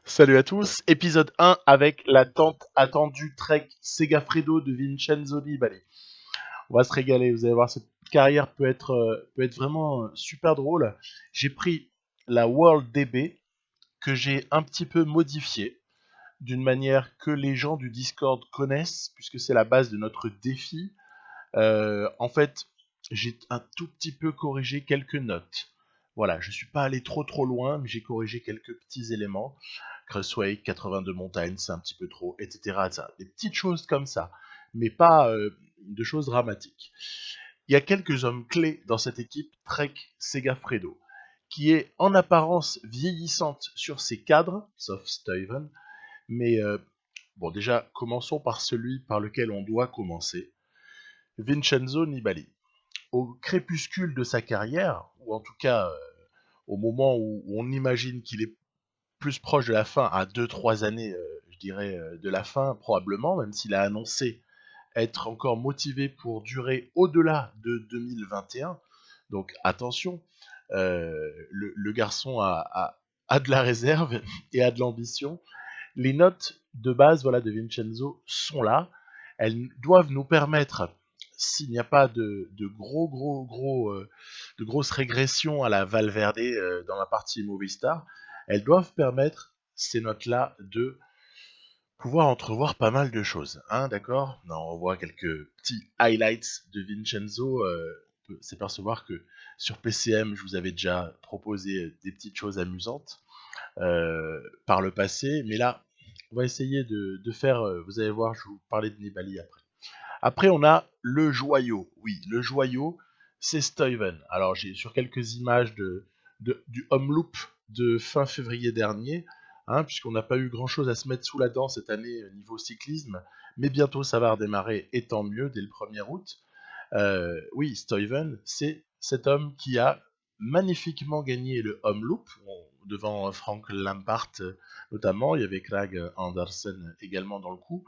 Salut à tous, épisode 1 avec la tant attendue Trek Segafredo de Vincenzo Nibali. On va se régaler, vous allez voir, cette carrière peut être vraiment super drôle. J'ai pris la World DB que j'ai un petit peu modifiée d'une manière que les gens du Discord connaissent, puisque c'est la base de notre défi. En fait, j'ai un tout petit peu corrigé quelques notes. Voilà, je suis pas allé trop loin, mais j'ai corrigé quelques petits éléments. Crossway, 82 montagnes, c'est un petit peu trop, etc. Des petites choses comme ça, mais pas de choses dramatiques. Il y a quelques hommes clés dans cette équipe Trek Segafredo, qui est en apparence vieillissante sur ses cadres, sauf Stuyven, mais bon, déjà, commençons par celui par lequel on doit commencer, Vincenzo Nibali. Au crépuscule de sa carrière, ou en tout cas au moment où on imagine qu'il est plus proche de la fin, à 2-3 années, je dirais, de la fin, probablement, même s'il a annoncé être encore motivé pour durer au-delà de 2021. Donc attention, le garçon a de la réserve et a de l'ambition. Les notes de base voilà, de Vincenzo sont là. Elles doivent nous permettre, s'il n'y a pas de grosses régressions à la Valverde dans la partie Movistar, elles doivent permettre ces notes-là de pouvoir entrevoir pas mal de choses, hein, d'accord. On voit quelques petits highlights de Vincenzo. On peut s'apercevoir que sur PCM, je vous avais déjà proposé des petites choses amusantes par le passé, mais là, on va essayer de faire. Vous allez voir, je vais vous parler de Nibali après. Après, on a le joyau. Oui, le joyau, c'est Stuyven. Alors, j'ai sur quelques images du home loop de fin février dernier, hein, puisqu'on n'a pas eu grand-chose à se mettre sous la dent cette année niveau cyclisme, mais bientôt ça va redémarrer, et tant mieux, dès le 1er août. Oui, Stuyven, c'est cet homme qui a magnifiquement gagné le home loop, devant Frank Lampart notamment, il y avait Craig Anderson également dans le coup.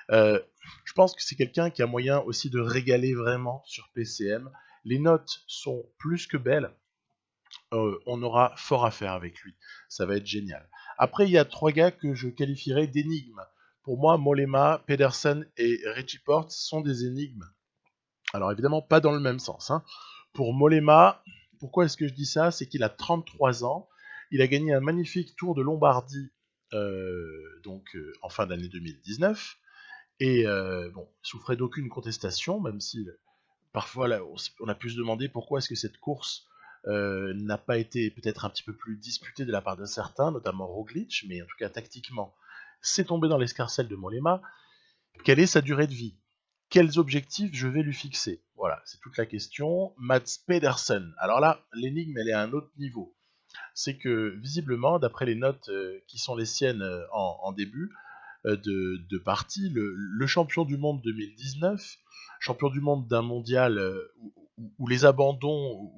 Je pense que c'est quelqu'un qui a moyen aussi de régaler vraiment sur PCM. Les notes sont plus que belles. On aura fort à faire avec lui. Ça va être génial. Après, il y a 3 gars que je qualifierais d'énigmes. Pour moi, Mollema, Pedersen et Richie Porte sont des énigmes. Alors évidemment, pas dans le même sens, hein. Pour Mollema, pourquoi est-ce que je dis ça? C'est qu'il a 33 ans. Il a gagné un magnifique Tour de Lombardie en fin d'année 2019. Et bon, souffrait d'aucune contestation, même si parfois là, on a pu se demander pourquoi est-ce que cette course n'a pas été peut-être un petit peu plus disputée de la part de certains, notamment Roglic, mais en tout cas tactiquement, c'est tombé dans l'escarcelle de Mollema. Quelle est sa durée de vie? Quels objectifs je vais lui fixer? Voilà, c'est toute la question. Mats Pedersen. Alors là, l'énigme, elle est à un autre niveau. C'est que visiblement, d'après les notes qui sont les siennes en début, de partie, le champion du monde 2019, champion du monde d'un mondial où les abandons,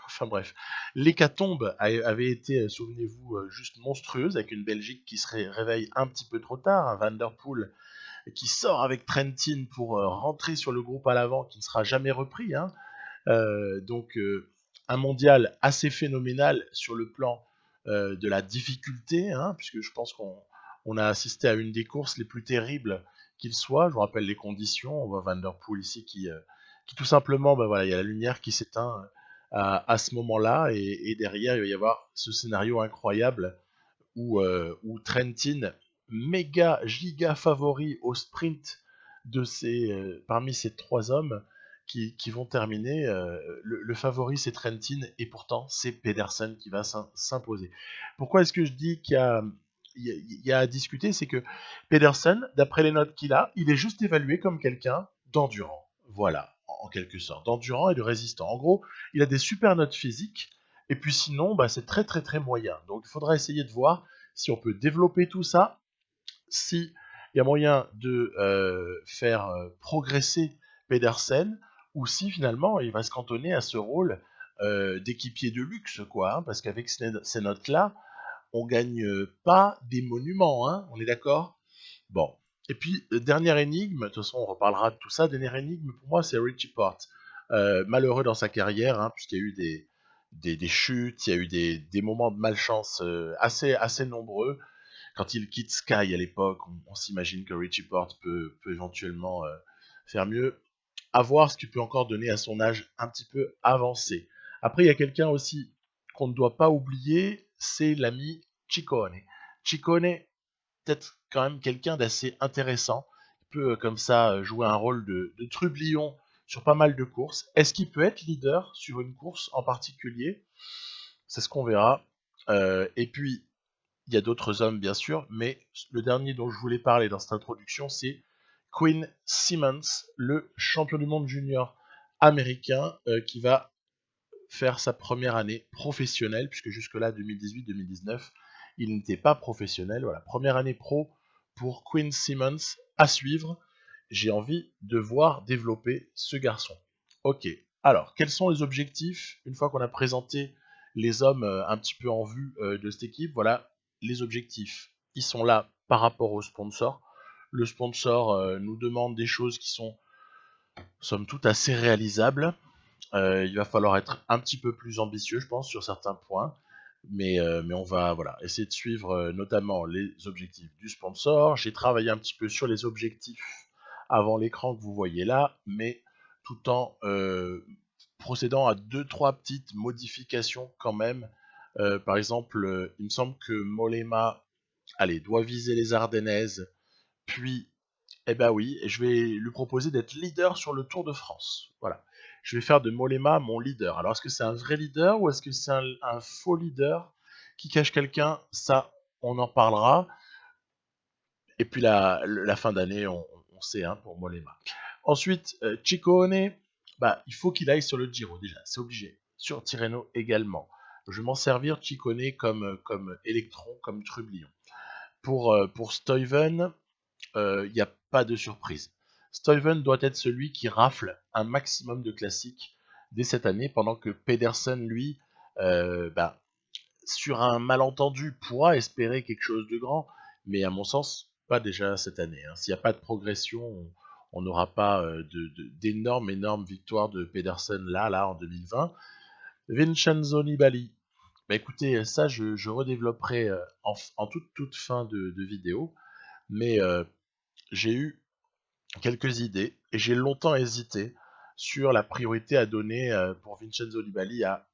enfin bref, l'hécatombe avait été, souvenez-vous, juste monstrueuse, avec une Belgique qui se réveille un petit peu trop tard, un Van Der Poel qui sort avec Trentin pour rentrer sur le groupe à l'avant, qui ne sera jamais repris, hein. Un mondial assez phénoménal sur le plan de la difficulté, hein, puisque je pense qu'on a assisté à une des courses les plus terribles qu'il soit. Je vous rappelle les conditions. On voit Van Der Poel ici qui tout simplement, ben voilà, il y a la lumière qui s'éteint à ce moment-là, et derrière il va y avoir ce scénario incroyable où Trentin, méga giga favori au sprint parmi ces 3 hommes qui vont terminer, le favori c'est Trentin, et pourtant c'est Pedersen qui va s'imposer. Pourquoi est-ce que je dis qu'il y a à discuter? C'est que Pedersen, d'après les notes qu'il a, il est juste évalué comme quelqu'un d'endurant. Voilà, en quelque sorte, d'endurant et de résistant. En gros, il a des super notes physiques, et puis sinon, bah, c'est très moyen. Donc il faudra essayer de voir si on peut développer tout ça, si il y a moyen de faire progresser Pedersen, ou si finalement il va se cantonner à ce rôle d'équipier de luxe, quoi, hein, parce qu'avec ces notes-là, on gagne pas des monuments, hein, on est d'accord? Bon. Et puis, dernière énigme, de toute façon on reparlera de tout ça, dernière énigme pour moi c'est Richie Porte. Malheureux dans sa carrière, hein, puisqu'il y a eu des chutes, il y a eu des moments de malchance assez nombreux. quand il quitte Sky à l'époque, on s'imagine que Richie Porte peut éventuellement faire mieux. À voir ce qu'il peut encore donner à son âge un petit peu avancé. Après, il y a quelqu'un aussi qu'on ne doit pas oublier, c'est l'ami Ciccone. Ciccone, peut-être quand même quelqu'un d'assez intéressant. Il peut comme ça jouer un rôle de trublion sur pas mal de courses. Est-ce qu'il peut être leader sur une course en particulier? C'est ce qu'on verra. Et puis, il y a d'autres hommes, bien sûr, mais le dernier dont je voulais parler dans cette introduction, c'est Quinn Simmons, le champion du monde junior américain, qui va faire sa première année professionnelle, puisque jusque-là, 2018-2019, il n'était pas professionnel. Voilà, première année pro pour Quinn Simmons à suivre. J'ai envie de voir développer ce garçon. Ok, alors, quels sont les objectifs une fois qu'on a présenté les hommes un petit peu en vue de cette équipe? Voilà, les objectifs, ils sont là par rapport au sponsor. Le sponsor nous demande des choses qui sont, somme toute, assez réalisables. Il va falloir être un petit peu plus ambitieux, je pense, sur certains points. Mais on va voilà, essayer de suivre notamment les objectifs du sponsor. J'ai travaillé un petit peu sur les objectifs avant l'écran que vous voyez là, mais tout en procédant à 2-3 petites modifications quand même. Par exemple, il me semble que Mollema doit viser les Ardennaises, puis eh ben oui, je vais lui proposer d'être leader sur le Tour de France. Voilà. Je vais faire de Mollema mon leader. Alors, est-ce que c'est un vrai leader ou est-ce que c'est un faux leader qui cache quelqu'un? Ça, on en parlera. Et puis, la fin d'année, on sait, hein, pour Mollema. Ensuite, Ciccone, bah, il faut qu'il aille sur le Giro, déjà. C'est obligé. Sur Tirreno également. Je vais m'en servir, Ciccone, comme électron, comme trublion. Pour Stuyven, il n'y a pas de surprise. Stuyven doit être celui qui rafle un maximum de classiques dès cette année, pendant que Pedersen, lui, bah, sur un malentendu, pourra espérer quelque chose de grand, mais à mon sens, pas déjà cette année. Hein. S'il n'y a pas de progression, on n'aura pas d'énormes victoires de Pedersen là, en 2020. Vincenzo Nibali. Bah écoutez, ça je redévelopperai en toute fin de vidéo, mais j'ai eu quelques idées et j'ai longtemps hésité sur la priorité à donner pour Vincenzo Nibali à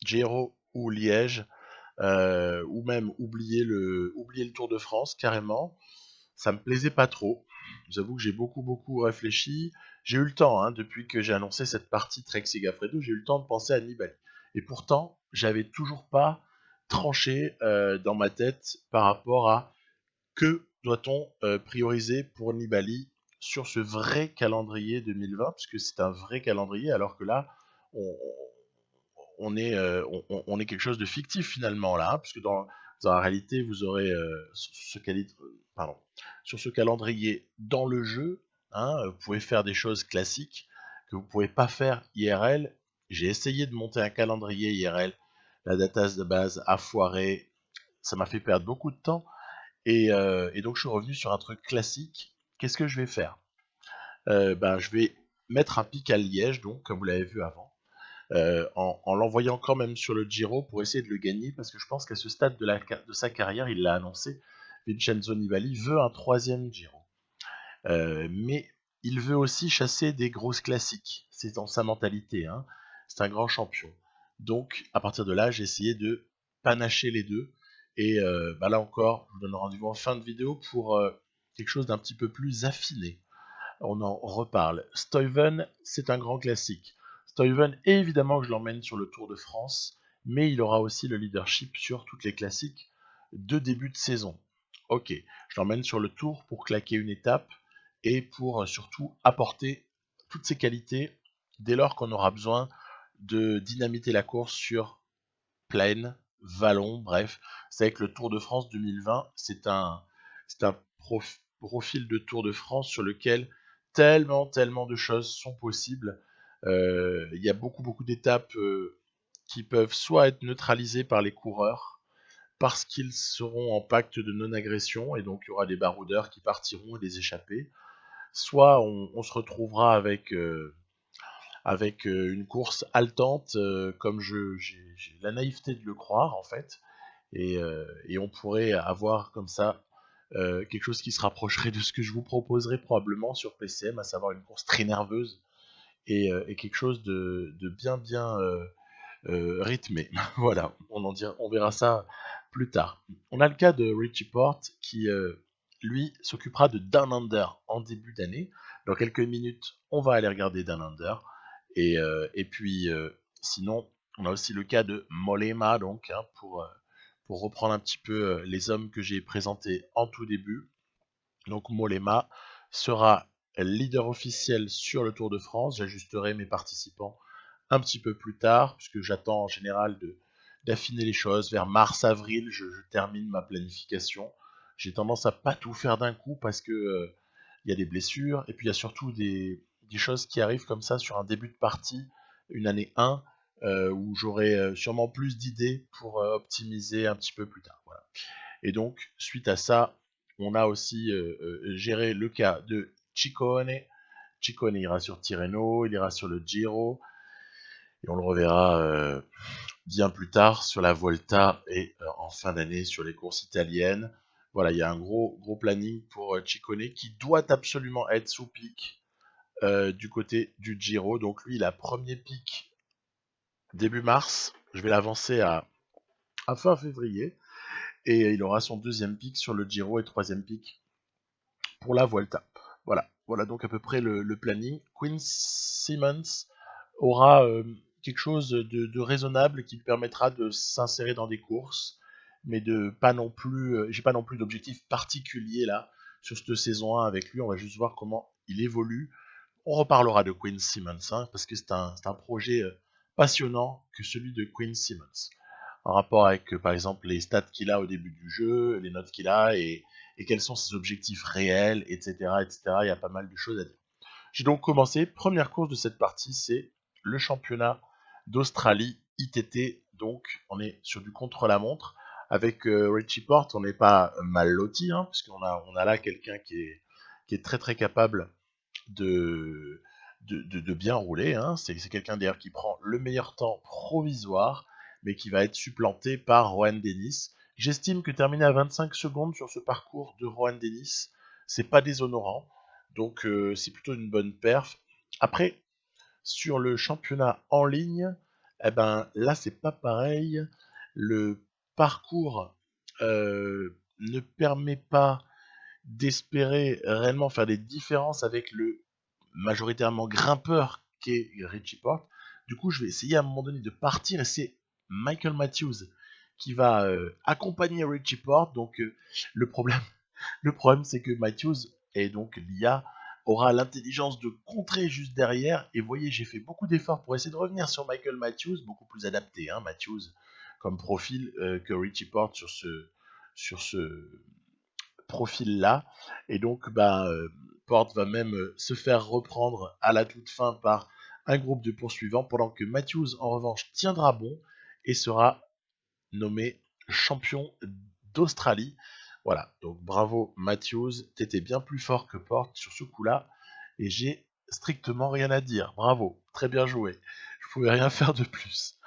Giro ou Liège, ou même oublier le Tour de France carrément. Ça me plaisait pas trop. Je vous avoue que j'ai beaucoup réfléchi. J'ai eu le temps, hein, depuis que j'ai annoncé cette partie Trek Segafredo, j'ai eu le temps de penser à Nibali. Et pourtant, j'avais toujours pas tranché dans ma tête par rapport à que doit-on prioriser pour Nibali sur ce vrai calendrier 2020, puisque c'est un vrai calendrier, alors que là, on, on est quelque chose de fictif finalement là, hein, puisque dans la réalité, vous aurez sur ce calendrier dans le jeu, hein, vous pouvez faire des choses classiques que vous ne pouvez pas faire IRL. J'ai essayé de monter un calendrier IRL, la database de base a foiré, ça m'a fait perdre beaucoup de temps. Et donc je suis revenu sur un truc classique. Qu'est-ce que je vais faire? Je vais mettre un pic à Liège, donc comme vous l'avez vu avant, en l'envoyant quand même sur le Giro pour essayer de le gagner, parce que je pense qu'à ce stade de sa carrière, il l'a annoncé, Vincenzo Nibali veut un troisième Giro. Mais il veut aussi chasser des grosses classiques. C'est dans sa mentalité, hein. C'est un grand champion. Donc à partir de là, j'ai essayé de panacher les deux. Et là encore, je vous donne rendez-vous en fin de vidéo pour quelque chose d'un petit peu plus affiné. On en reparle. Stuyven, c'est un grand classique. Stuyven, évidemment que je l'emmène sur le Tour de France, mais il aura aussi le leadership sur toutes les classiques de début de saison. Ok, je l'emmène sur le Tour pour claquer une étape et pour surtout apporter toutes ses qualités dès lors qu'on aura besoin de dynamiter la course sur plaine, vallon, bref. C'est avec le Tour de France 2020, c'est un profil de Tour de France sur lequel tellement de choses sont possibles. Il y a beaucoup d'étapes qui peuvent soit être neutralisées par les coureurs, parce qu'ils seront en pacte de non-agression, et donc il y aura des baroudeurs qui partiront et des échappés, soit on se retrouvera avec une course haletante, comme j'ai la naïveté de le croire en fait, et on pourrait avoir comme ça quelque chose qui se rapprocherait de ce que je vous proposerai probablement sur PCM, à savoir une course très nerveuse et quelque chose de bien rythmé. Voilà, on verra ça plus tard. On a le cas de Richie Porte qui, lui, s'occupera de Down Under en début d'année. Dans quelques minutes, on va aller regarder Down Under. Et puis, sinon, on a aussi le cas de Mollema, donc, hein, pour reprendre un petit peu les hommes que j'ai présentés en tout début. Donc Mollema sera leader officiel sur le Tour de France. J'ajusterai mes participants un petit peu plus tard, puisque j'attends en général d'affiner les choses. Vers mars-avril, je termine ma planification. J'ai tendance à pas tout faire d'un coup parce que il y a des blessures, et puis il y a surtout des choses qui arrivent comme ça sur un début de partie, une année 1, où j'aurai sûrement plus d'idées pour optimiser un petit peu plus tard. Voilà. Et donc, suite à ça, on a aussi géré le cas de Ciccone. Ciccone ira sur Tirreno, il ira sur le Giro, et on le reverra bien plus tard sur la Volta et en fin d'année sur les courses italiennes. Voilà, il y a un gros planning pour Ciccone qui doit absolument être sous pic du côté du Giro. Donc lui, il a premier pic début mars. Je vais l'avancer à fin février. Et il aura son deuxième pic sur le Giro et troisième pic pour la Vuelta. Voilà donc à peu près le planning. Quinn Simmons aura quelque chose de raisonnable qui lui permettra de s'insérer dans des courses, mais de pas non plus, j'ai pas non plus d'objectif particulier là sur cette saison 1 avec lui. On va juste voir comment il évolue. On reparlera de Quinn Simmons hein, parce que c'est un projet passionnant que celui de Quinn Simmons en rapport avec, par exemple, les stats qu'il a au début du jeu, les notes qu'il a, et quels sont ses objectifs réels, etc., etc. Il y a pas mal de choses à dire. J'ai donc commencé. Première course de cette partie, c'est le championnat d'Australie ITT. Donc, on est sur du contre-la-montre. Avec Richie Porte, on n'est pas mal loti, hein, puisqu'on a là quelqu'un qui est très très capable de bien rouler. Hein. C'est quelqu'un d'ailleurs qui prend le meilleur temps provisoire, mais qui va être supplanté par Rohan Dennis. J'estime que terminer à 25 secondes sur ce parcours de Rohan Dennis, c'est pas déshonorant. Donc c'est plutôt une bonne perf. Après, sur le championnat en ligne, eh ben là c'est pas pareil. Le parcours ne permet pas d'espérer réellement faire des différences avec le majoritairement grimpeur qu'est Richie Porte. Du coup, je vais essayer à un moment donné de partir et c'est Michael Matthews qui va accompagner Richie Porte. Donc le problème, le problème c'est que Matthews et donc l'IA aura l'intelligence de contrer juste derrière. Et voyez, j'ai fait beaucoup d'efforts pour essayer de revenir sur Michael Matthews, beaucoup plus adapté, hein, Matthews comme profil que Richie Porte sur ce profil-là. Et donc, Porte va même se faire reprendre à la toute fin par un groupe de poursuivants, pendant que Matthews, en revanche, tiendra bon et sera nommé champion d'Australie. Voilà, donc bravo Matthews, t'étais bien plus fort que Porte sur ce coup-là, et j'ai strictement rien à dire. Bravo, très bien joué. Je pouvais rien faire de plus.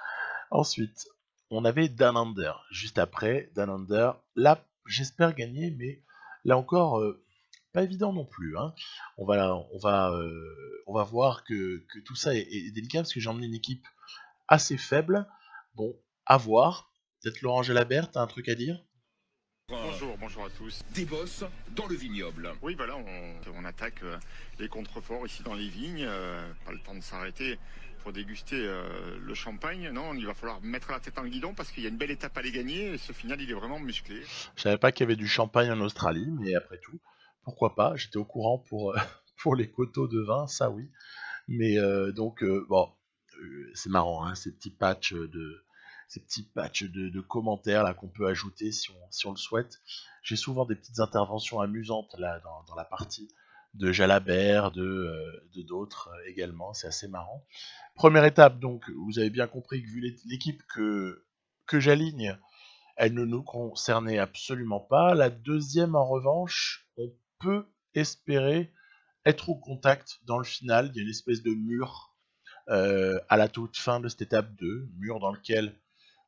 Ensuite, on avait Down Under. Juste après, Down Under. Là, j'espère gagner, mais là encore, pas évident non plus. Hein. On va voir que tout ça est délicat parce que j'ai emmené une équipe assez faible. Bon, à voir. Peut-être Laurent Jalabert, t'as un truc à dire? Bonjour à tous. Des bosses dans le vignoble. Oui, voilà, on attaque les contreforts ici dans les vignes. Pas le temps de s'arrêter pour déguster le champagne. Non, il va falloir mettre la tête dans le guidon parce qu'il y a une belle étape à les gagner. Et ce final, il est vraiment musclé. Je savais pas qu'il y avait du champagne en Australie, mais après tout, pourquoi pas? J'étais au courant pour, pour les coteaux de vin, ça oui. Mais donc, bon, c'est marrant, hein, ces petits patchs de commentaires là qu'on peut ajouter si on le souhaite. J'ai souvent des petites interventions amusantes là dans la partie de Jalabert, de d'autres également, c'est assez marrant. Première étape, donc, vous avez bien compris que vu l'équipe que j'aligne, elle ne nous concernait absolument pas. La deuxième, en revanche, on peut espérer être au contact dans le final. Il y a une espèce de mur à la toute fin de cette étape 2, mur dans lequel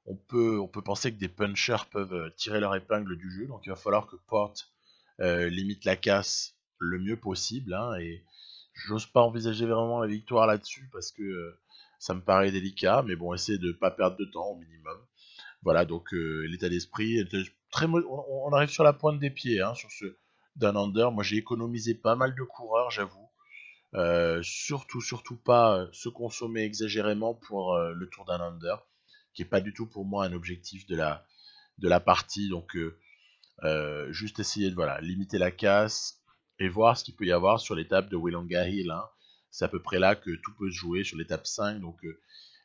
on peut penser que des punchers peuvent tirer leur épingle du jeu, donc il va falloir que Port limite la casse le mieux possible, hein, et j'ose pas envisager vraiment la victoire là-dessus parce que ça me paraît délicat, mais bon, essayer de pas perdre de temps au minimum. Voilà, donc l'état d'esprit était on arrive sur la pointe des pieds, hein, sur ce Down Under. Moi, j'ai économisé pas mal de coureurs, j'avoue. Surtout pas se consommer exagérément pour le Tour Down Under, qui est pas du tout pour moi un objectif de la partie. Donc, juste essayer de voilà, limiter la casse et voir ce qu'il peut y avoir sur l'étape de Willonga Hill, hein. C'est à peu près là que tout peut se jouer sur l'étape 5. Donc,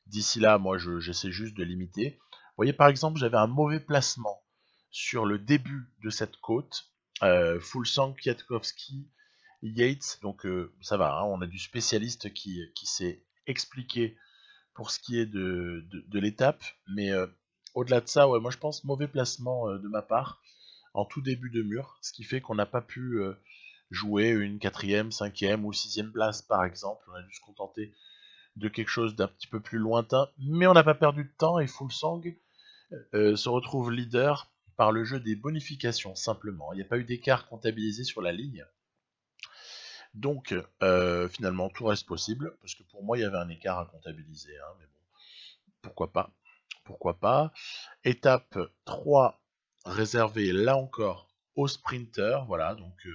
d'ici là, moi, j'essaie juste de limiter. Vous voyez, par exemple, j'avais un mauvais placement sur le début de cette côte. Fulsang, Kwiatkowski, Yates. Donc, ça va, hein, on a du spécialiste qui s'est expliqué pour ce qui est de l'étape. Mais au-delà de ça, ouais, moi, je pense mauvais placement de ma part en tout début de mur. Ce qui fait qu'on n'a pas pu jouer une 4ème, 5ème ou 6ème place, par exemple. On a dû se contenter de quelque chose d'un petit peu plus lointain, mais on n'a pas perdu de temps et Fulsang se retrouve leader par le jeu des bonifications, simplement. Il n'y a pas eu d'écart comptabilisé sur la ligne. Donc, finalement, tout reste possible, parce que pour moi, il y avait un écart à comptabiliser, hein, mais bon, pourquoi pas. Pourquoi pas. Étape 3, réservée là encore aux sprinters, voilà, donc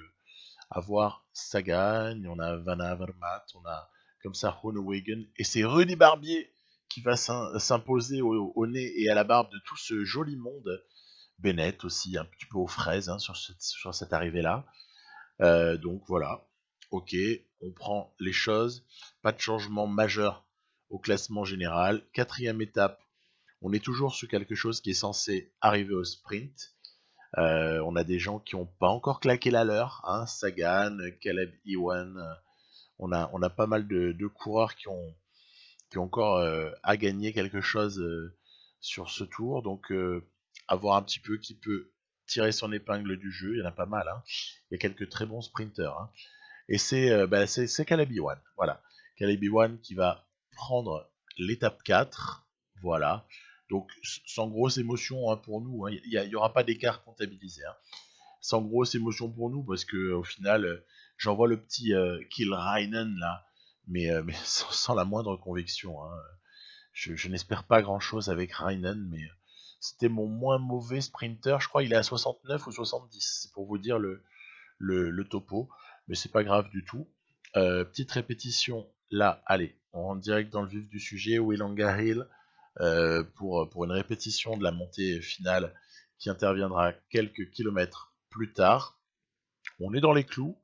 à voir Sagan, on a Van Avermaet, on a comme ça Groenewegen, et c'est Rudy Barbier qui va s'imposer au nez et à la barbe de tout ce joli monde. Bennett aussi, un petit peu aux fraises hein, sur cette arrivée-là. Donc voilà, ok, on prend les choses, pas de changement majeur au classement général. 4ème étape, on est toujours sur quelque chose qui est censé arriver au sprint. On a des gens qui n'ont pas encore claqué la leur, hein, Sagan, Caleb Ewan, on a pas mal de coureurs qui ont encore à gagner quelque chose sur ce tour, donc à voir un petit peu qui peut tirer son épingle du jeu, il y en a pas mal, hein. Il y a quelques très bons sprinters, hein. Et c'est Caleb Ewan, voilà. Caleb Ewan qui va prendre l'étape 4, voilà. Donc sans grosse émotion hein, pour nous, hein. Il y aura pas d'écart comptabilisé, hein. Sans grosse émotion pour nous parce que au final, j'envoie le petit Kilrainen là, mais sans la moindre conviction, hein. Je n'espère pas grand chose avec Rainen, mais c'était mon moins mauvais sprinter. Je crois qu'il est à 69 ou 70, c'est pour vous dire le topo, mais c'est pas grave du tout. Petite répétition là, allez, on rentre direct dans le vif du sujet. Willonga Hill pour une répétition de la montée finale qui interviendra quelques kilomètres plus tard. On est dans les clous.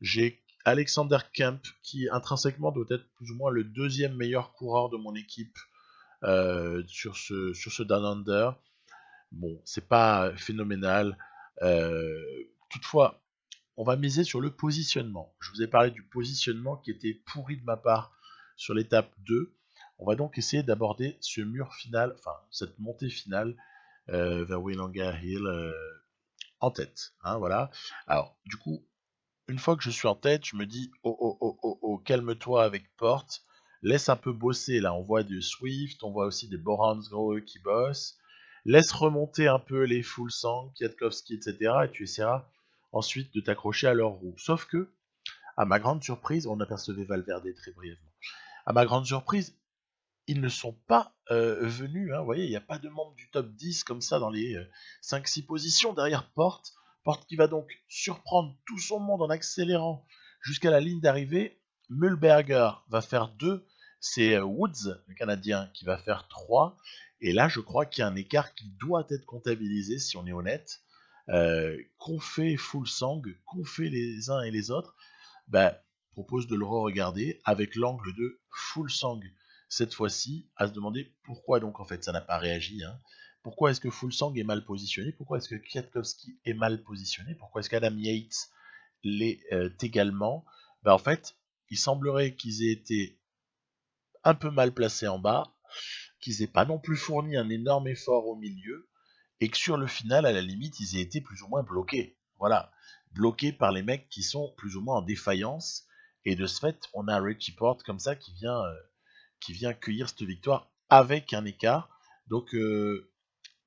J'ai Alexander Kemp qui intrinsèquement doit être plus ou moins le deuxième meilleur coureur de mon équipe sur ce Down Under. Bon, c'est pas phénoménal. Toutefois, on va miser sur le positionnement. Je vous ai parlé du positionnement qui était pourri de ma part sur l'étape 2. On va donc essayer d'aborder ce mur final, enfin cette montée finale vers Willonga Hill en tête. Hein, voilà. Alors, du coup, une fois que je suis en tête, je me dis oh, calme-toi avec Porte, laisse un peu bosser. Là, on voit du Swift, on voit aussi des Boransgrohe qui bossent. Laisse remonter un peu les Fulsang, Kwiatkowski, etc. Et tu essaieras ensuite de t'accrocher à leur roue. Sauf que, à ma grande surprise, on apercevait Valverde très brièvement. À ma grande surprise, ils ne sont pas venus. Hein, vous voyez, il n'y a pas de membre du top 10 comme ça dans les 5-6 positions derrière Porte. Porte qui va donc surprendre tout son monde en accélérant jusqu'à la ligne d'arrivée. Mühlberger va faire 2. C'est Woods, le Canadien, qui va faire 3. Et là, je crois qu'il y a un écart qui doit être comptabilisé, si on est honnête. Qu'ont fait Fulsang, qu'ont fait les uns et les autres, propose de le re-regarder avec l'angle de Fulsang cette fois-ci, à se demander pourquoi donc en fait ça n'a pas réagi, hein. Pourquoi est-ce que Fulsang est mal positionné, pourquoi est-ce que Kwiatkowski est mal positionné, pourquoi est-ce qu'Adam Yates l'est également. En fait, il semblerait qu'ils aient été un peu mal placés en bas, qu'ils aient pas non plus fourni un énorme effort au milieu, et que sur le final, à la limite, ils aient été plus ou moins bloqués. Voilà, bloqués par les mecs qui sont plus ou moins en défaillance, et de ce fait, on a Richie Porte comme ça qui vient cueillir cette victoire avec un écart. Donc,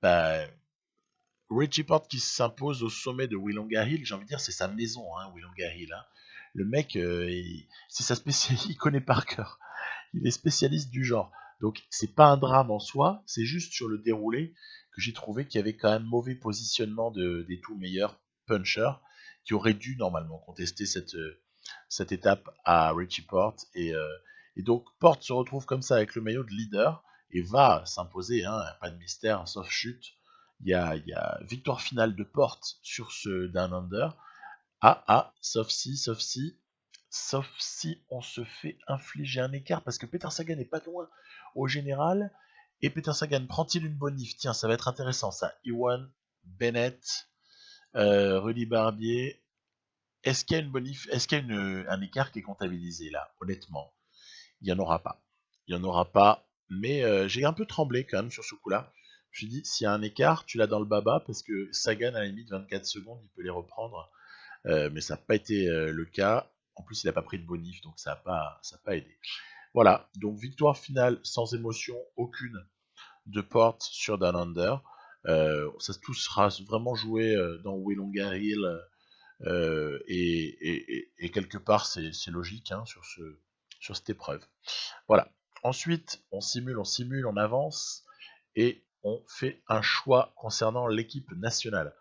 bah, Richie Porte qui s'impose au sommet de Willonga Hill, j'ai envie de dire, c'est sa maison, hein, Willonga Hill. Hein. Le mec, c'est sa spécialité, il connaît par cœur. Il est spécialiste du genre. Donc, c'est pas un drame en soi, c'est juste sur le déroulé que j'ai trouvé qu'il y avait quand même mauvais positionnement des tout meilleurs punchers qui auraient dû normalement contester cette étape à Richie Porte. Et donc, Porte se retrouve comme ça avec le maillot de leader et va s'imposer, hein, pas de mystère, sauf chute. Il y a victoire finale de Porte sur ce Down Under. Sauf si on se fait infliger un écart, parce que Peter Sagan n'est pas loin au général, et Peter Sagan prend-il une bonif? Tiens, ça va être intéressant ça. Ewan, Bennett, Rudy Barbier, est-ce qu'il y a une bonif, est-ce qu'il y a un écart qui est comptabilisé là? Honnêtement, il n'y en aura pas. Il n'y en aura pas, mais j'ai un peu tremblé quand même sur ce coup-là. Je me suis dit, s'il y a un écart, tu l'as dans le baba, parce que Sagan, à la limite, 24 secondes, il peut les reprendre. Mais ça n'a pas été le cas. En plus, il n'a pas pris de bonif, donc ça n'a pas aidé. Voilà, donc victoire finale sans émotion aucune de Porte sur Down Under. Ça tout sera vraiment joué dans Willonga Hill et quelque part c'est logique hein, sur cette épreuve. Voilà. Ensuite, on simule, on avance et on fait un choix concernant l'équipe nationale.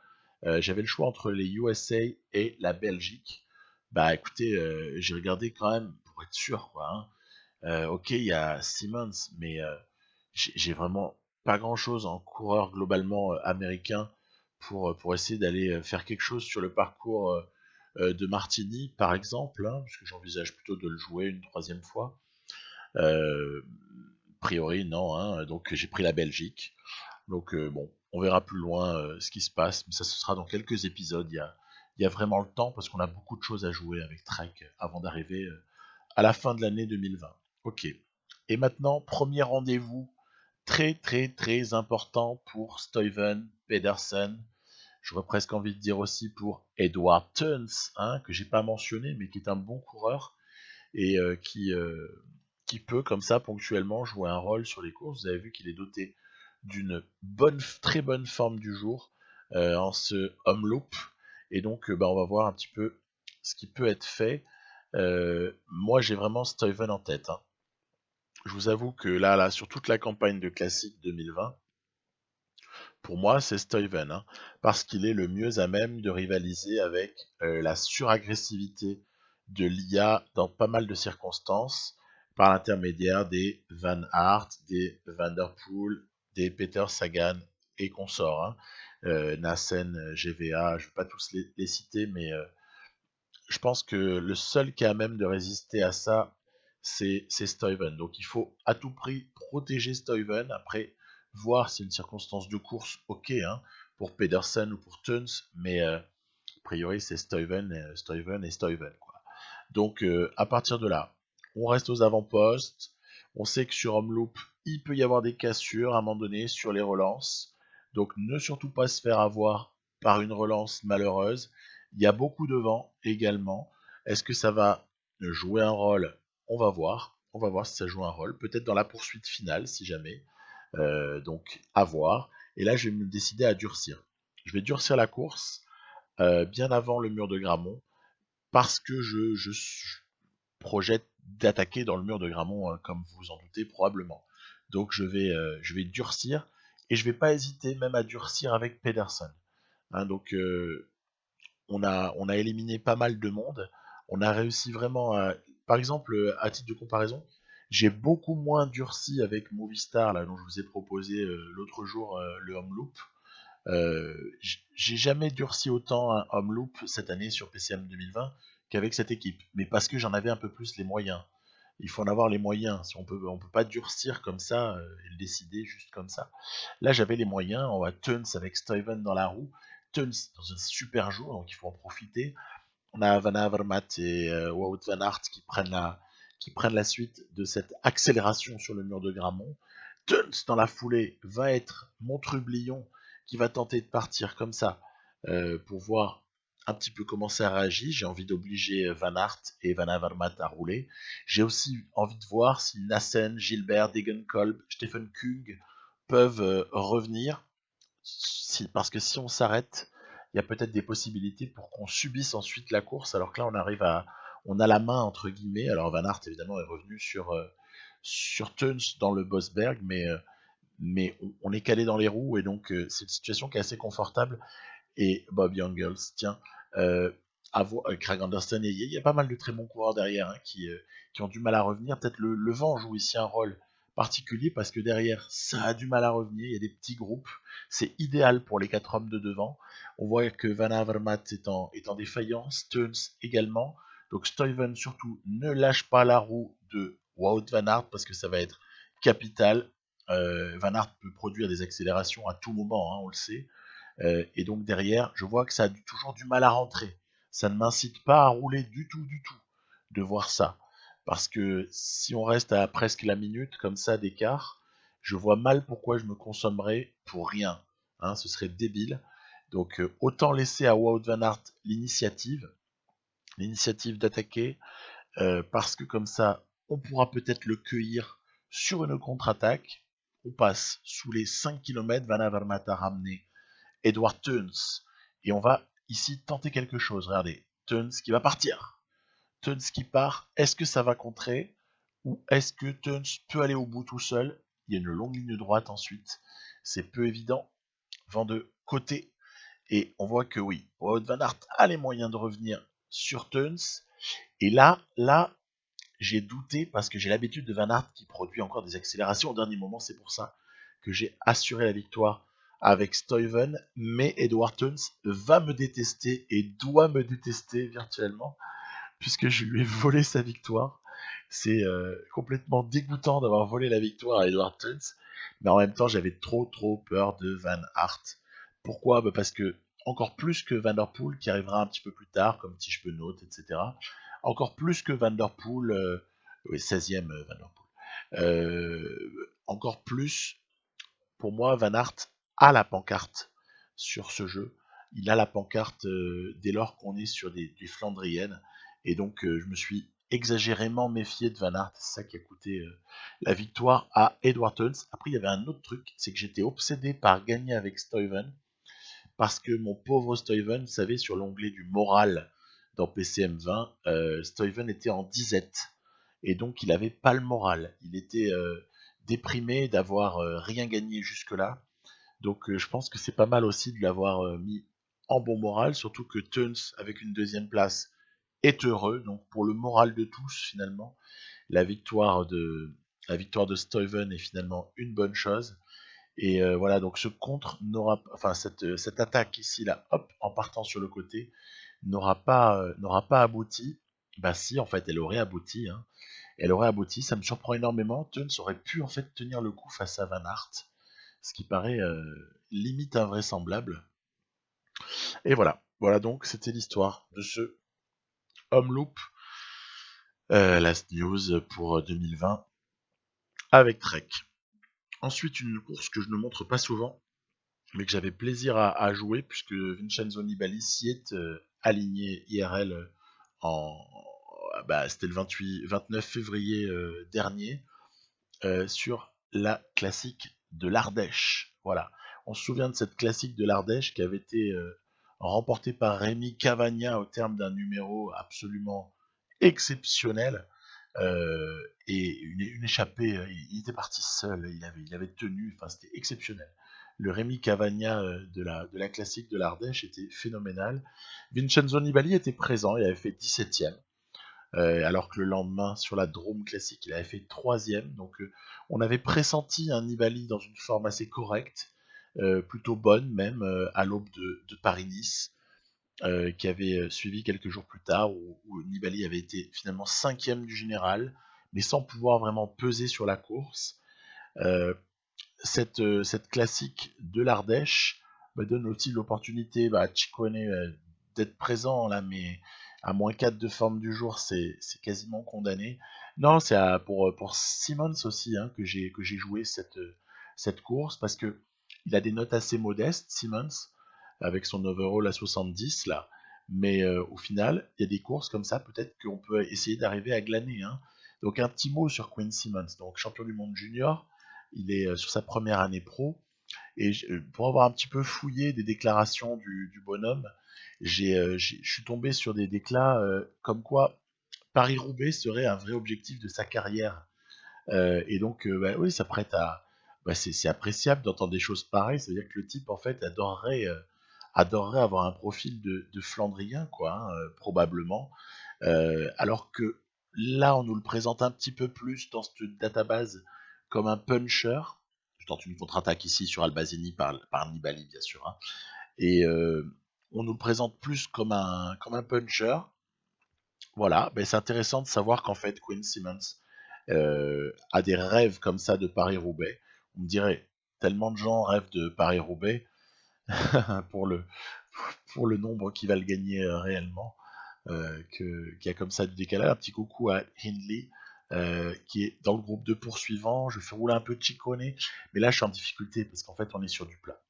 J'avais le choix entre les USA et la Belgique. Bah écoutez, j'ai regardé quand même pour être sûr, quoi. Hein. Ok, il y a Simmons, mais j'ai vraiment pas grand-chose en coureur globalement américain pour essayer d'aller faire quelque chose sur le parcours de Martini, par exemple, hein, parce que j'envisage plutôt de le jouer une troisième fois. A priori, non, hein, donc j'ai pris la Belgique. Donc bon, on verra plus loin ce qui se passe, mais ça ce sera dans quelques épisodes. Il y a vraiment le temps parce qu'on a beaucoup de choses à jouer avec Trek avant d'arriver à la fin de l'année 2020. Ok. Et maintenant, premier rendez-vous très très très important pour Stuyven Pedersen. J'aurais presque envie de dire aussi pour Edward Theuns, hein, que j'ai pas mentionné, mais qui est un bon coureur et qui peut comme ça ponctuellement jouer un rôle sur les courses. Vous avez vu qu'il est doté d'une très bonne forme du jour en ce home loop. Et donc bah, on va voir un petit peu ce qui peut être fait. Moi j'ai vraiment Stuyven en tête. Hein. Je vous avoue que là, sur toute la campagne de Classique 2020, pour moi c'est Stuyven. Hein, parce qu'il est le mieux à même de rivaliser avec la suragressivité de l'IA dans pas mal de circonstances par l'intermédiaire des Van Aert, des Van Der Poel, des Peter Sagan et consorts. Hein. Nassen, GVA, je ne vais pas tous les citer, mais je pense que le seul qui a même de résister à ça, c'est Stuyven. Donc il faut à tout prix protéger Stuyven. Après, voir si une circonstance de course, ok, hein, pour Pedersen ou pour Tuns, mais a priori c'est Stuyven, Stuyven et Stuyven. Quoi. Donc à partir de là, on reste aux avant-postes. On sait que sur Homeloop, il peut y avoir des cassures à un moment donné sur les relances. Donc ne surtout pas se faire avoir par une relance malheureuse. Il y a beaucoup de vent également. Est-ce que ça va jouer un rôle? On va voir. On va voir si ça joue un rôle. Peut-être dans la poursuite finale, si jamais. Donc à voir. Et là, je vais me décider à durcir. Je vais durcir la course bien avant le mur de Grammont parce que je projette d'attaquer dans le mur de Grammont, comme vous vous en doutez probablement. Donc je vais durcir et je vais pas hésiter même à durcir avec Pedersen. Hein, donc on a éliminé pas mal de monde. On a réussi vraiment à... Par exemple, à titre de comparaison, j'ai beaucoup moins durci avec Movistar, là, dont je vous ai proposé l'autre jour le home loop. J'ai jamais durci autant un home loop cette année sur PCM 2020 qu'avec cette équipe. Mais parce que j'en avais un peu plus les moyens. Il faut en avoir les moyens. Si on peut pas durcir comme ça et le décider juste comme ça. Là, j'avais les moyens. On va Tuns avec Stuyven dans la roue. Tuns dans un super jour, donc il faut en profiter. On a Van Avermaet et Wout Van Aert qui prennent la suite de cette accélération sur le mur de Grammont. Tuns dans la foulée va être Montrublion qui va tenter de partir comme ça pour voir un petit peu comment ça réagit. J'ai envie d'obliger Van Aert et Van Avermaet à rouler. J'ai aussi envie de voir si Nassen, Gilbert, Degenkolb, Stephen Kung peuvent revenir, parce que si on s'arrête, il y a peut-être des possibilités pour qu'on subisse ensuite la course, alors que là on a la main entre guillemets. Alors Van Aert évidemment est revenu sur Teuns dans le Bosberg, mais on est calé dans les roues, et donc c'est une situation qui est assez confortable. Et Bob Jungels, tiens, Craig Anderson, et il y a pas mal de très bons coureurs derrière, hein, qui ont du mal à revenir. Peut-être le vent joue ici un rôle particulier, parce que derrière ça a du mal à revenir, il y a des petits groupes, c'est idéal pour les 4 hommes de devant. On voit que Van Avermaet est en défaillance, Teuns également, donc Stuyven surtout ne lâche pas la roue de Wout Van Aert, parce que ça va être capital. Van Aert peut produire des accélérations à tout moment, hein, on le sait. Et donc derrière, je vois que ça a toujours du mal à rentrer. Ça ne m'incite pas à rouler du tout, de voir ça. Parce que si on reste à presque la minute comme ça d'écart, je vois mal pourquoi je me consommerais pour rien. Hein, ce serait débile. Donc autant laisser à Wout Van Aert l'initiative d'attaquer, parce que comme ça, on pourra peut-être le cueillir sur une contre-attaque. On passe sous les 5 km, Van Avermaet a ramené Edward Teuns. Et on va ici tenter quelque chose. Regardez, Teuns qui va partir. Teuns qui part. Est-ce que ça va contrer? Ou est-ce que Teuns peut aller au bout tout seul? Il y a une longue ligne droite ensuite. C'est peu évident. Vent de côté. Et on voit que oui, Wout Van Aert a les moyens de revenir sur Teuns. Et là, j'ai douté, parce que j'ai l'habitude de Van Aert qui produit encore des accélérations au dernier moment. C'est pour ça que j'ai assuré la victoire avec Stuyven, mais Edward Teuns va me détester et doit me détester virtuellement, puisque je lui ai volé sa victoire. C'est complètement dégoûtant d'avoir volé la victoire à Edward Teuns, mais en même temps j'avais trop peur de Van Aert. Pourquoi? Parce que encore plus que Van der Poel, qui arrivera un petit peu plus tard, comme Tish Benoît, etc. Encore plus que Van der Poel, oui, 16e Van der Poel. Encore plus, pour moi, Van Aert a la pancarte sur ce jeu. Il a la pancarte dès lors qu'on est sur des Flandriennes. Et donc, je me suis exagérément méfié de Van Aert. C'est ça qui a coûté la victoire à Edward Teuns. Après, il y avait un autre truc, c'est que j'étais obsédé par gagner avec Stuyven. Parce que mon pauvre Stuyven, vous savez, sur l'onglet du moral dans PCM 20, Stuyven était en disette. Et donc, il n'avait pas le moral. Il était déprimé d'avoir rien gagné jusque-là. Donc je pense que c'est pas mal aussi de l'avoir mis en bon moral, surtout que Teuns, avec une deuxième place, est heureux. Donc pour le moral de tous, finalement, la victoire de Stuyven est finalement une bonne chose. Et voilà, donc ce contre n'aura, enfin cette attaque ici, là, hop, en partant sur le côté, n'aura pas abouti. Bah si, en fait, elle aurait abouti, hein. Elle aurait abouti, ça me surprend énormément. Teuns aurait pu en fait tenir le coup face à Van Aert, ce qui paraît limite invraisemblable. Et voilà donc c'était l'histoire de ce Homeloop Last News pour 2020 avec Trek. Ensuite, une course que je ne montre pas souvent, mais que j'avais plaisir à jouer, puisque Vincenzo Nibali s'y est aligné IRL c'était le 29 février dernier, sur la classique de l'Ardèche. Voilà. On se souvient de cette classique de l'Ardèche qui avait été remportée par Rémi Cavagna au terme d'un numéro absolument exceptionnel. Et une échappée, il était parti seul, il avait tenu, enfin c'était exceptionnel. Le Rémi Cavagna de la classique de l'Ardèche était phénoménal. Vincenzo Nibali était présent, il avait fait 17ème. Alors que le lendemain, sur la Drôme classique, il avait fait 3ème. Donc on avait pressenti un Nibali dans une forme assez correcte, plutôt bonne même, à l'aube de Paris-Nice, qui avait suivi quelques jours plus tard, où Nibali avait été finalement 5ème du général, mais sans pouvoir vraiment peser sur la course. Cette classique de l'Ardèche me donne aussi l'opportunité à Ciccone d'être présent là, mais à -4 de forme du jour, c'est quasiment condamné. Non, c'est pour Simmons aussi, hein, que j'ai joué cette course, parce que il a des notes assez modestes, Simmons, avec son overall à 70 là. Mais au final, il y a des courses comme ça, peut-être qu'on peut essayer d'arriver à glaner, hein. Donc un petit mot sur Quinn Simmons, donc champion du monde junior, Il est sur sa première année pro. Et pour avoir un petit peu fouillé des déclarations du bonhomme, je suis tombé sur des déclats comme quoi Paris-Roubaix serait un vrai objectif de sa carrière. Et donc, bah, oui, ça prête à. Bah, c'est appréciable d'entendre des choses pareilles. C'est-à-dire que le type, en fait, adorerait avoir un profil de Flandrien, quoi, hein, probablement. Alors que là, on nous le présente un petit peu plus dans cette database comme un puncher. Je tente une contre-attaque ici sur Albazini par Nibali, bien sûr, hein. Et on nous le présente plus comme un puncher. Voilà, ben c'est intéressant de savoir qu'en fait, Quinn Simmons a des rêves comme ça de Paris-Roubaix. On me dirait, tellement de gens rêvent de Paris-Roubaix pour le nombre qui va le gagner réellement, qu'il y a comme ça du décalage. Un petit coucou à Hindley, qui est dans le groupe de poursuivants. Je fais rouler un peu de Ciccone, mais là je suis en difficulté parce qu'en fait on est sur du plat.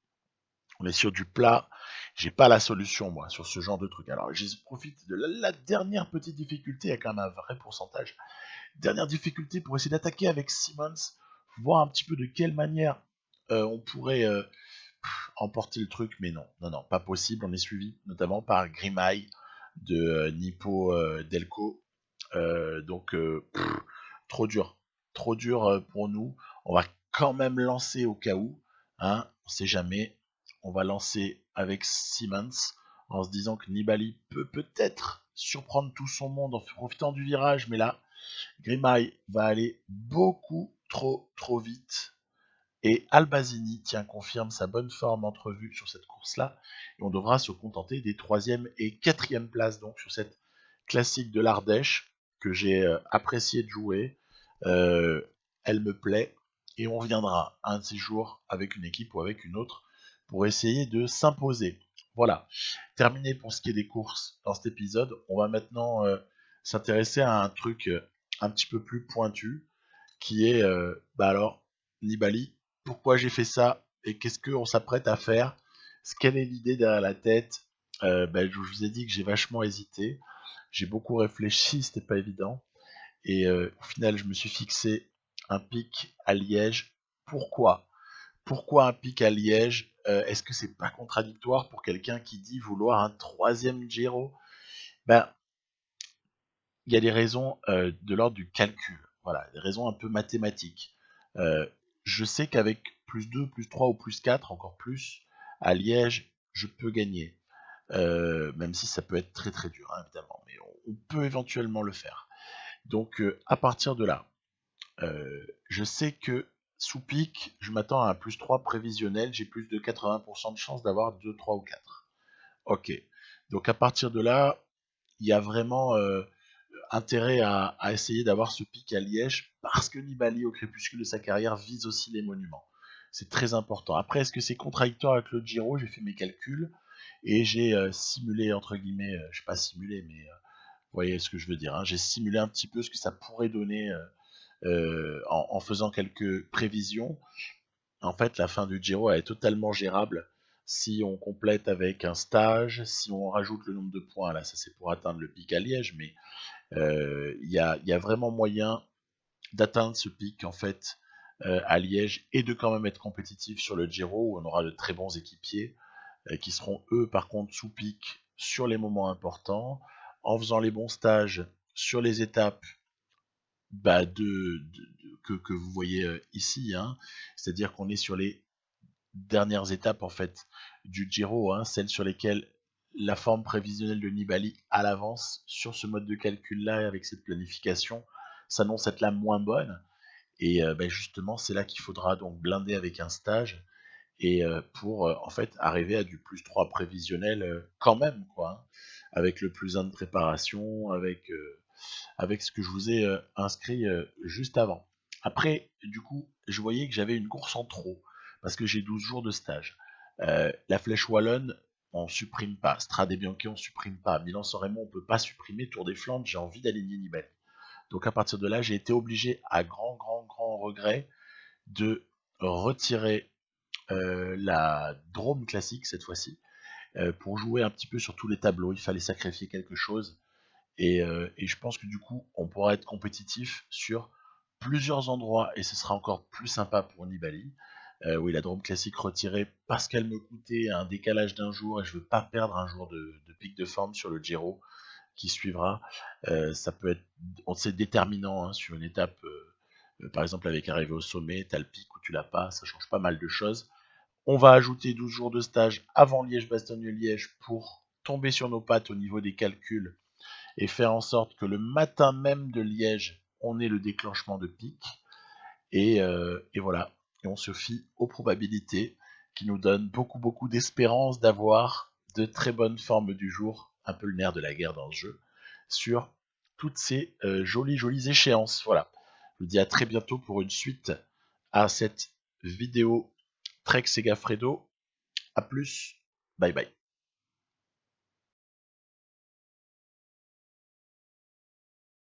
On est sur du plat, j'ai pas la solution moi sur ce genre de truc. Alors je profite de la dernière petite difficulté, il y a quand même un vrai pourcentage. Dernière difficulté pour essayer d'attaquer avec Simmons, voir un petit peu de quelle manière on pourrait emporter le truc, mais non, non, non, pas possible. On est suivi notamment par Grimaille de Nippo Delco. Donc, trop dur pour nous. On va quand même lancer au cas où, hein, on sait jamais. On va lancer avec Simmons en se disant que Nibali peut peut-être surprendre tout son monde en profitant du virage, mais là, Grimaille va aller beaucoup trop vite. Et Albazini, tiens, confirme sa bonne forme entrevue sur cette course-là. Et on devra se contenter des 3e et 4e places donc sur cette classique de l'Ardèche que j'ai apprécié de jouer. Elle me plaît. Et on reviendra un de ces jours avec une équipe ou avec une autre pour essayer de s'imposer. Voilà. Terminé pour ce qui est des courses dans cet épisode. On va maintenant s'intéresser à un truc un petit peu plus pointu qui est, bah alors, Nibali, pourquoi j'ai fait ça et qu'est-ce qu'on s'apprête à faire? Quelle est l'idée derrière la tête? Bah, je vous ai dit que j'ai vachement hésité, j'ai beaucoup réfléchi, c'était pas évident. Et au final, je me suis fixé un pic à Liège. Pourquoi? Pourquoi un pic à Liège? Est-ce que c'est pas contradictoire pour quelqu'un qui dit vouloir un 3e Giro? Ben, il y a des raisons de l'ordre du calcul. Voilà, des raisons un peu mathématiques. Je sais qu'avec plus 2, plus 3 ou plus 4, encore plus, à Liège, je peux gagner. Même si ça peut être très dur, hein, évidemment. Mais on peut éventuellement le faire. Donc, à partir de là, je sais que sous pic, je m'attends à un plus 3 prévisionnel. J'ai plus de 80% de chance d'avoir 2, 3 ou 4. Ok. Donc, à partir de là, il y a vraiment intérêt à essayer d'avoir ce pic à Liège parce que Nibali, au crépuscule de sa carrière, vise aussi les monuments. C'est très important. Après, est-ce que c'est contradictoire avec le Giro? J'ai fait mes calculs et j'ai simulé, entre guillemets, je sais pas simulé, mais vous voyez ce que je veux dire, hein. J'ai simulé un petit peu ce que ça pourrait donner en faisant quelques prévisions. En fait, la fin du Giro elle est totalement gérable si on complète avec un stage, si on rajoute le nombre de points. Là, ça c'est pour atteindre le pic à Liège, mais il y a vraiment moyen d'atteindre ce pic en fait à Liège et de quand même être compétitif sur le Giro où on aura de très bons équipiers qui seront eux par contre sous pic sur les moments importants en faisant les bons stages sur les étapes bah, que vous voyez ici, hein. C'est-à-dire qu'on est sur les dernières étapes en fait du Giro, hein, celles sur lesquelles la forme prévisionnelle de Nibali à l'avance sur ce mode de calcul là avec cette planification s'annonce être la moins bonne et ben justement c'est là qu'il faudra donc blinder avec un stage et pour en fait arriver à du plus 3 prévisionnel quand même quoi, hein, avec le plus 1 de préparation avec ce que je vous ai inscrit juste avant. Après, du coup, je voyais que j'avais une course en trop, parce que j'ai 12 jours de stage. La Flèche Wallonne, on supprime pas. Strade Bianche, on supprime pas. Milan-San Remo, on peut pas supprimer. Tour des Flandres, j'ai envie d'aligner Nibali. Donc à partir de là, j'ai été obligé, à grand regret, de retirer la Drôme classique cette fois-ci, pour jouer un petit peu sur tous les tableaux. Il fallait sacrifier quelque chose. Et je pense que du coup, on pourra être compétitif sur plusieurs endroits et ce sera encore plus sympa pour Nibali. Oui, la Drôme Classique retirée parce qu'elle me coûtait un décalage d'un jour et je veux pas perdre un jour de pic de forme sur le Giro qui suivra. Ça peut être, on sait, déterminant hein, sur une étape, par exemple avec arrivée au sommet, t'as le pic ou tu l'as pas, ça change pas mal de choses. On va ajouter 12 jours de stage avant Liège-Bastogne-Liège pour tomber sur nos pattes au niveau des calculs et faire en sorte que le matin même de Liège, on ait le déclenchement de pic. Et voilà, et on se fie aux probabilités qui nous donnent beaucoup d'espérance d'avoir de très bonnes formes du jour, un peu le nerf de la guerre dans le jeu, sur toutes ces jolies échéances. Voilà, je vous dis à très bientôt pour une suite à cette vidéo Trek Segafredo. A plus, bye bye.